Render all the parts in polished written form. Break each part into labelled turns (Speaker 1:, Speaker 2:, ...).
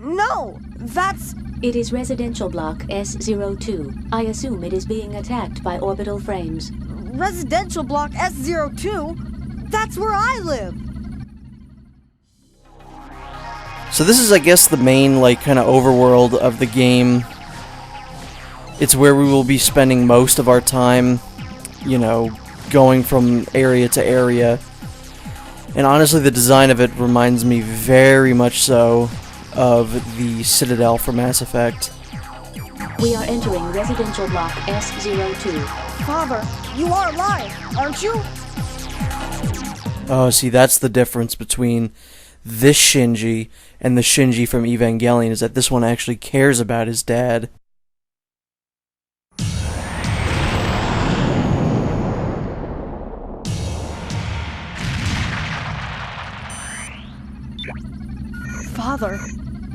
Speaker 1: No, that's...
Speaker 2: It is residential block S02. I assume it is being attacked by orbital frames.
Speaker 1: Residential block S02? That's where I live!
Speaker 3: So this is, I guess, the main, like, kind of overworld of the game. It's where we will be spending most of our time, you know, going from area to area. And honestly, the design of it reminds me very much so of the Citadel for Mass Effect.
Speaker 2: We are entering residential block S02.
Speaker 1: Father, you are alive, aren't you?
Speaker 3: Oh, see, that's the difference between this Shinji and the Shinji from Evangelion, is that this one actually cares about his dad.
Speaker 1: Father,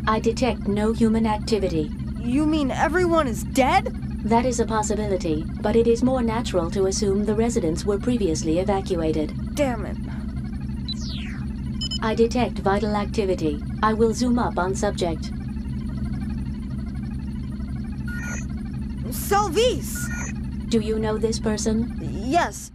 Speaker 2: I detect no human activity.
Speaker 1: you mean everyone is dead?
Speaker 2: That is a possibility, but it is more natural to assume the residents were previously evacuated.
Speaker 1: Damn it.
Speaker 2: I detect vital activity. I will zoom up on subject.
Speaker 1: Selvis!
Speaker 2: Do you know this person?
Speaker 1: Yes.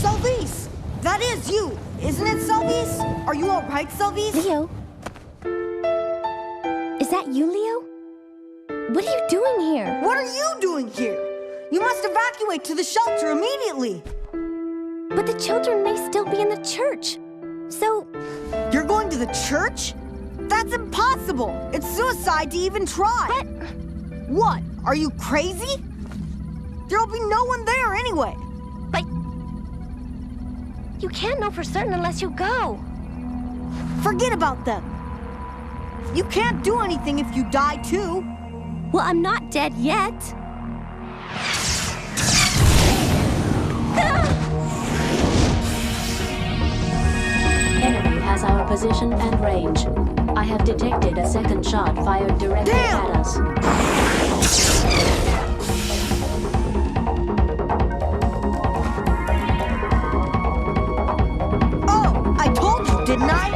Speaker 1: Selvis! That is you! Isn't it, Selvis? Are you alright, Selvis?
Speaker 4: Leo? Is that you, Leo? What are you doing here?
Speaker 1: What are you doing here? You must evacuate to the shelter immediately!
Speaker 4: But the children may still be in the church. So,
Speaker 1: You're going to the church? That's impossible! It's suicide to even try!
Speaker 4: but
Speaker 1: What? Are you crazy? There'll be no one there anyway!
Speaker 4: you can't know for certain unless you go.
Speaker 1: Forget about them! You can't do anything if you die too!
Speaker 4: Well, I'm not dead yet.
Speaker 2: Enemy has our position and range. I have detected a second shot fired directly
Speaker 1: Damn!
Speaker 2: at us.
Speaker 1: Oh, I told you, didn't I?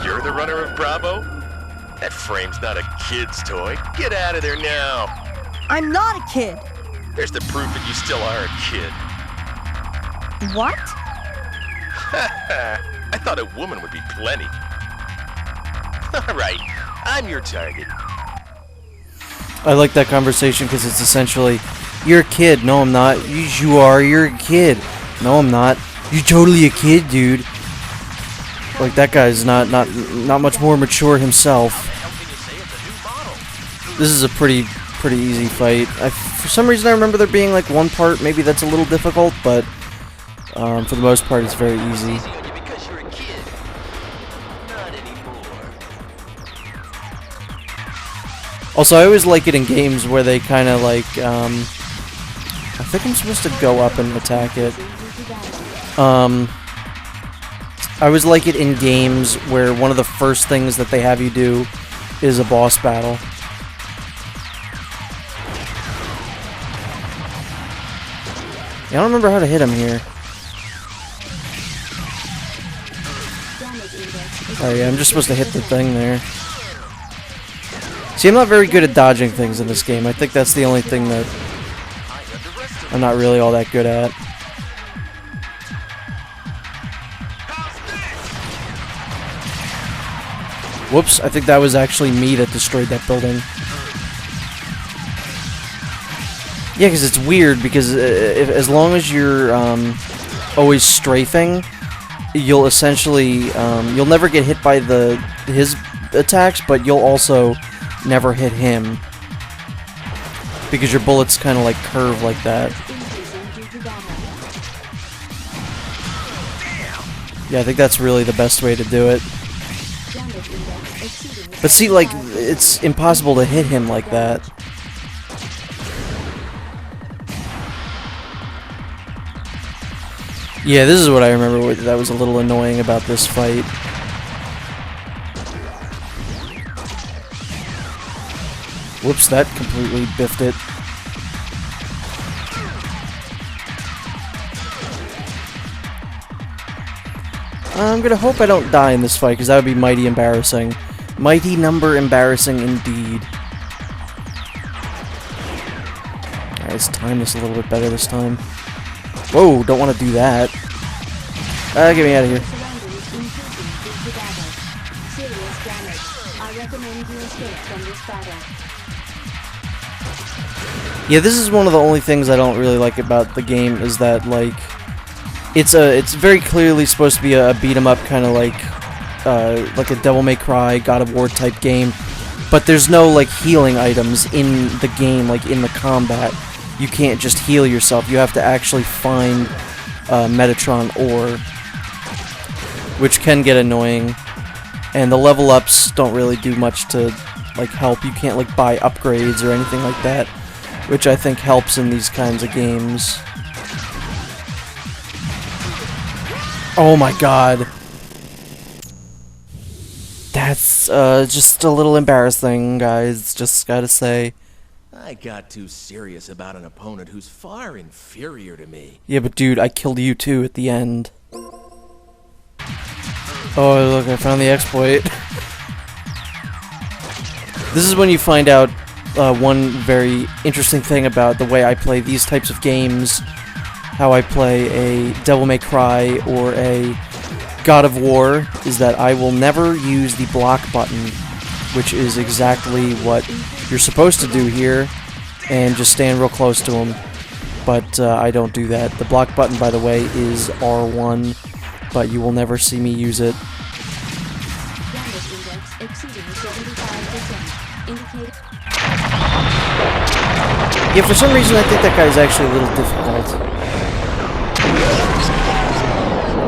Speaker 5: You're the runner of Bravo? That frame's not a kid's toy. Get out of there now.
Speaker 1: I'm not a kid!
Speaker 5: There's the proof that you still are a kid.
Speaker 1: What?
Speaker 5: I thought a woman would be plenty. All right, I'm your target.
Speaker 3: I like that conversation because it's essentially, you're a kid. No, I'm not. You are. You're a kid. No, I'm not. You're totally a kid, dude. Like, that guy's not much more mature himself. This is a pretty easy fight. For some reason, I remember there being like one part maybe that's a little difficult, but for the most part, it's very easy.
Speaker 5: Because you're a kid. Not anymore.
Speaker 3: Also, I always like it in games where they kind of like, I think I'm supposed to go up and attack it. I always like it in games where one of the first things that they have you do is a boss battle. Yeah, I don't remember how to hit him here. Oh yeah, I'm just supposed to hit the thing there. See, I'm not very good at dodging things in this game. I think that's the only thing that I'm not really all that good at. Whoops, I think that was actually me that destroyed that building. Yeah, because it's weird, because as long as you're always strafing, you'll essentially, you'll never get hit by his attacks, but you'll also never hit him. Because your bullets kind of like curve like that. Yeah, I think that's really the best way to do it. But see, like, it's impossible to hit him like that. Yeah, this is what I remember that was a little annoying about this fight. Whoops, that completely biffed it. I'm gonna hope I don't die in this fight, because that would be mighty embarrassing. Mighty number embarrassing indeed. Alright, let's time this a little bit better this time. Whoa, don't want to do that. Get me out of here. Yeah, this is one of the only things I don't really like about the game, is that, like, it's very clearly supposed to be a beat-em-up kind of like a Devil May Cry, God of War type game, but there's no, like, healing items in the game, like, in the combat. You can't just heal yourself, you have to actually find Metatron ore, which can get annoying, and the level ups don't really do much to, like, help. You can't, like, buy upgrades or anything like that, which I think helps in these kinds of games. Oh my god. That's just a little embarrassing, guys, just gotta say.
Speaker 6: I got too serious about an opponent who's far inferior to me.
Speaker 3: Yeah, but dude, I killed you too at the end. Oh, look, I found the exploit. This is when you find out one very interesting thing about the way I play these types of games. How I play a Devil May Cry or a God of War, is that I will never use the block button, which is exactly what you're supposed to do here, and just stand real close to him. But I don't do that. The block button, by the way, is R1, but you will never see me use it. Yeah, for some reason I think that guy's actually a little difficult.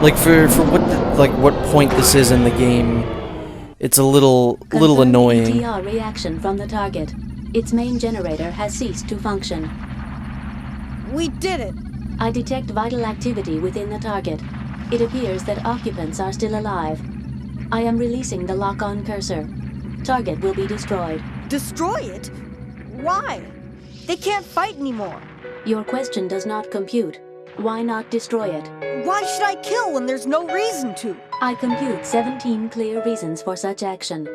Speaker 3: Like for what point this is in the game, it's a little annoying.
Speaker 2: ETR reaction from the target. Its main generator has ceased to function.
Speaker 1: We did it!
Speaker 2: I detect vital activity within the target. It appears that occupants are still alive. I am releasing the lock-on cursor. Target will be destroyed.
Speaker 1: Destroy it? Why? They can't fight anymore.
Speaker 2: Your question does not compute. Why not destroy it?
Speaker 1: Why should I kill when there's no reason to?
Speaker 2: I compute 17 clear reasons for such action.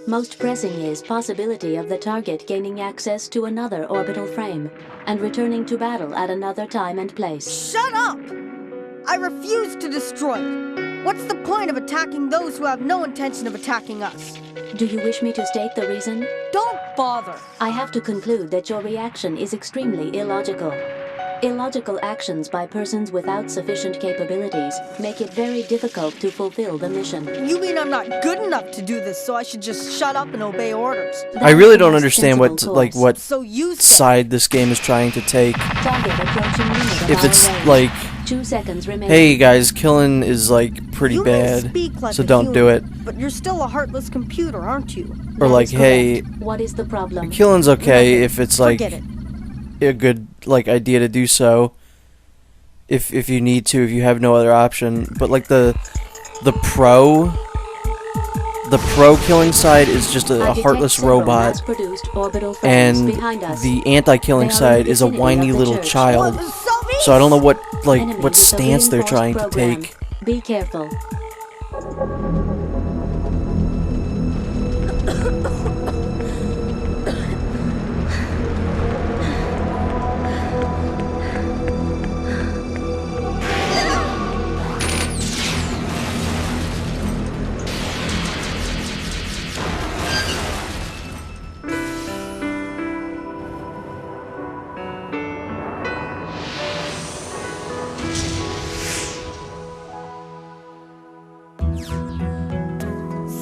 Speaker 2: Most pressing is possibility of the target gaining access to another orbital frame and returning to battle at another time and place.
Speaker 1: Shut up! I refuse to destroy it. What's the point of attacking those who have no intention of attacking us?
Speaker 2: Do you wish me to state the reason?
Speaker 1: Don't bother!
Speaker 2: I have to conclude that your reaction is extremely illogical. Illogical actions by persons without sufficient capabilities make it very difficult to fulfill the mission.
Speaker 1: You mean I'm not good enough to do this, so I should just shut up and obey orders?
Speaker 3: I really don't understand what
Speaker 1: So you said.
Speaker 3: side this game is trying to take.
Speaker 2: Target approaching limit of
Speaker 3: If
Speaker 2: our
Speaker 3: it's
Speaker 2: range.
Speaker 3: like,
Speaker 2: 2 seconds remaining.
Speaker 3: hey guys, killing is like pretty
Speaker 1: You may
Speaker 3: bad,
Speaker 1: speak like
Speaker 3: so
Speaker 1: a
Speaker 3: don't do it.
Speaker 1: human, But you're still a heartless computer, aren't you?
Speaker 3: Or
Speaker 2: That
Speaker 3: like,
Speaker 2: is
Speaker 3: hey,
Speaker 2: correct. What is the problem?
Speaker 3: killing's okay if it's like
Speaker 1: Forget it.
Speaker 3: a good like idea to do so. If you need to, if you have no other option. But like the pro killing side is just
Speaker 2: I
Speaker 3: a
Speaker 2: detect
Speaker 3: heartless
Speaker 2: several
Speaker 3: robot,
Speaker 2: mass-produced orbital frames
Speaker 3: and
Speaker 2: behind us.
Speaker 3: the anti-killing
Speaker 2: They are
Speaker 3: side
Speaker 2: in the
Speaker 3: is a
Speaker 2: vicinity
Speaker 3: whiny
Speaker 2: of the
Speaker 3: little
Speaker 2: church.
Speaker 3: child.
Speaker 1: Well, so me-
Speaker 3: So I don't know what
Speaker 2: Enemy
Speaker 3: what
Speaker 2: with a
Speaker 3: stance they're
Speaker 2: reinforced
Speaker 3: trying to
Speaker 2: program.
Speaker 3: take.
Speaker 2: Be careful.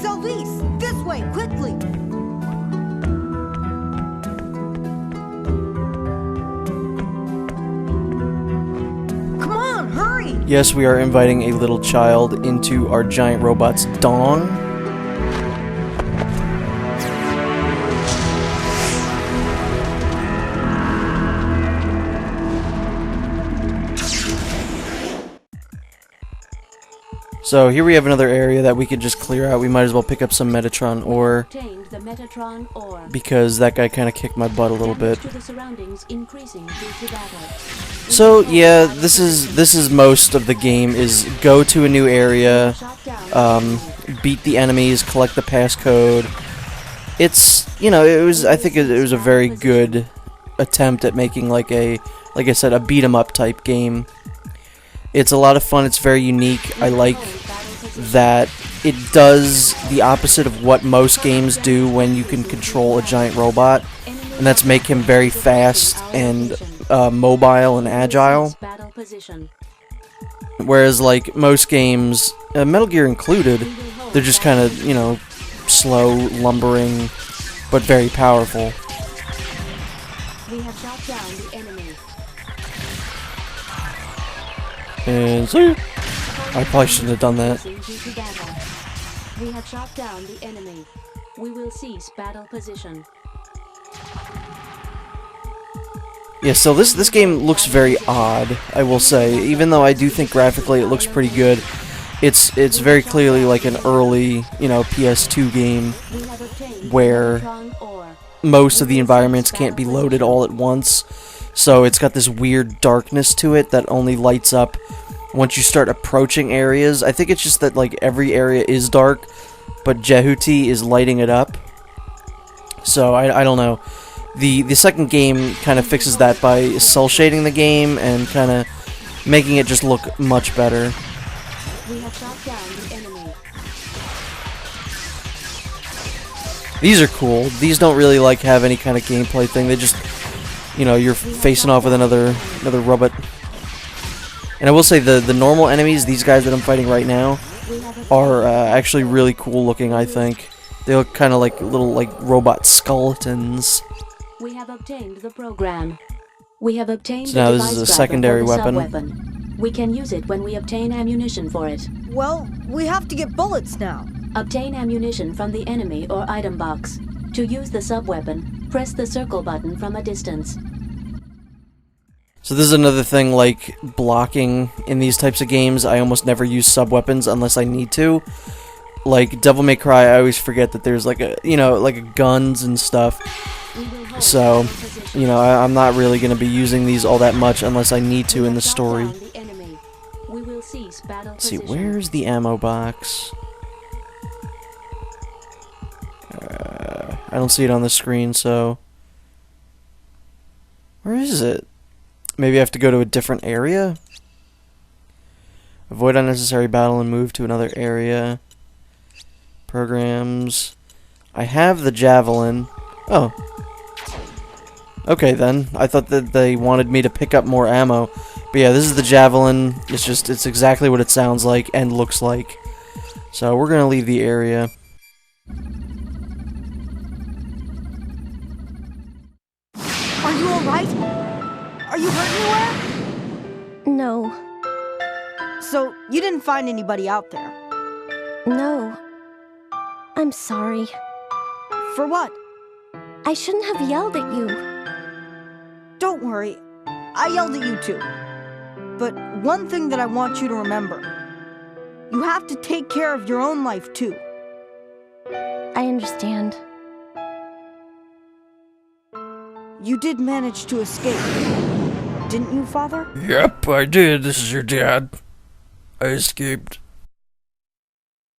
Speaker 1: Selvice, this way, quickly! Come on, hurry!
Speaker 3: Yes, we are inviting a little child into our giant robot's dong. So here we have another area that we could just clear out. We might as well pick up some Metatron ore,
Speaker 2: Obtained the Metatron ore.
Speaker 3: because that guy kind of kicked my butt a little bit.
Speaker 2: Damage to the surroundings increasing due to battle.
Speaker 3: So yeah, this is most of the game, is go to a new area,
Speaker 2: Shot down.
Speaker 3: beat the enemies, collect the passcode. It's, you know, I think it was a very good attempt at making like I said, a beat 'em up type game. It's a lot of fun, it's very unique. I like that it does the opposite of what most games do when you can control a giant robot, and that's make him very fast and mobile and agile.
Speaker 2: Battle position.
Speaker 3: Whereas, like, most games, Metal Gear included, they're just kind of, you know, slow, lumbering, but very powerful.
Speaker 2: We have shot down the enemy.
Speaker 3: And see? I probably shouldn't have done that.
Speaker 2: Due to battle. We have shot down the enemy. We will cease battle position.
Speaker 3: Yeah, so this game looks very odd, I will say. Even though I do think graphically it looks pretty good, it's very clearly like an early, you know, PS2 game
Speaker 2: We have obtained
Speaker 3: where
Speaker 2: Metatron ore.
Speaker 3: most of the environments can't be loaded all at once. So it's got this weird darkness to it that only lights up once you start approaching areas. I think it's just that, like, every area is dark, but Jehuti is lighting it up. So I don't know. The second game kind of fixes that by cel shading the game and kind of making it just look much better.
Speaker 2: We have shot down the enemy.
Speaker 3: These are cool. These don't really like have any kind of gameplay thing. They just, you know, you're facing off with another robot. And I will say the normal enemies, these guys that I'm fighting right now,
Speaker 2: We have
Speaker 3: are actually really cool looking, I think. They look kind of like little, like, robot skeletons.
Speaker 2: We have obtained the program. We have obtained
Speaker 3: So now
Speaker 2: the
Speaker 3: this is
Speaker 2: device
Speaker 3: a
Speaker 2: driver
Speaker 3: secondary
Speaker 2: for the
Speaker 3: weapon.
Speaker 2: sub-weapon. We can use it when we obtain ammunition for it.
Speaker 1: Well, we have to get bullets now.
Speaker 2: Obtain ammunition from the enemy or item box. To use the sub-weapon, press the circle button from a distance.
Speaker 3: So this is another thing, like, blocking in these types of games. I almost never use sub-weapons unless I need to. Like, Devil May Cry, I always forget that there's, like, a, you know, like, guns and stuff.
Speaker 2: We will hold
Speaker 3: So,
Speaker 2: battle position.
Speaker 3: you know, I'm not really going to be using these all that much unless I need to
Speaker 2: We
Speaker 3: in the
Speaker 2: have shot
Speaker 3: story.
Speaker 2: down the enemy. We will cease battle
Speaker 3: Let's see,
Speaker 2: position.
Speaker 3: where's the ammo box? I don't see it on the screen, so... Where is it? Maybe I have to go to a different area? Avoid unnecessary battle and move to another area. Programs. I have the javelin. Oh. Okay then. I thought that they wanted me to pick up more ammo. But yeah, this is the javelin. It's exactly what it sounds like and looks like. So we're gonna leave the area.
Speaker 1: Are you alright? Are you hurt anywhere?
Speaker 4: No,
Speaker 1: So, you didn't find anybody out there.
Speaker 4: no. I'm sorry.
Speaker 1: For what?
Speaker 4: I shouldn't have yelled at you.
Speaker 1: Don't worry. I yelled at you too. But one thing that I want you to remember. You have to take care of your own life too.
Speaker 4: I understand.
Speaker 1: You did manage to escape. Didn't you, Father?
Speaker 3: Yep, I did. This is your dad. I escaped.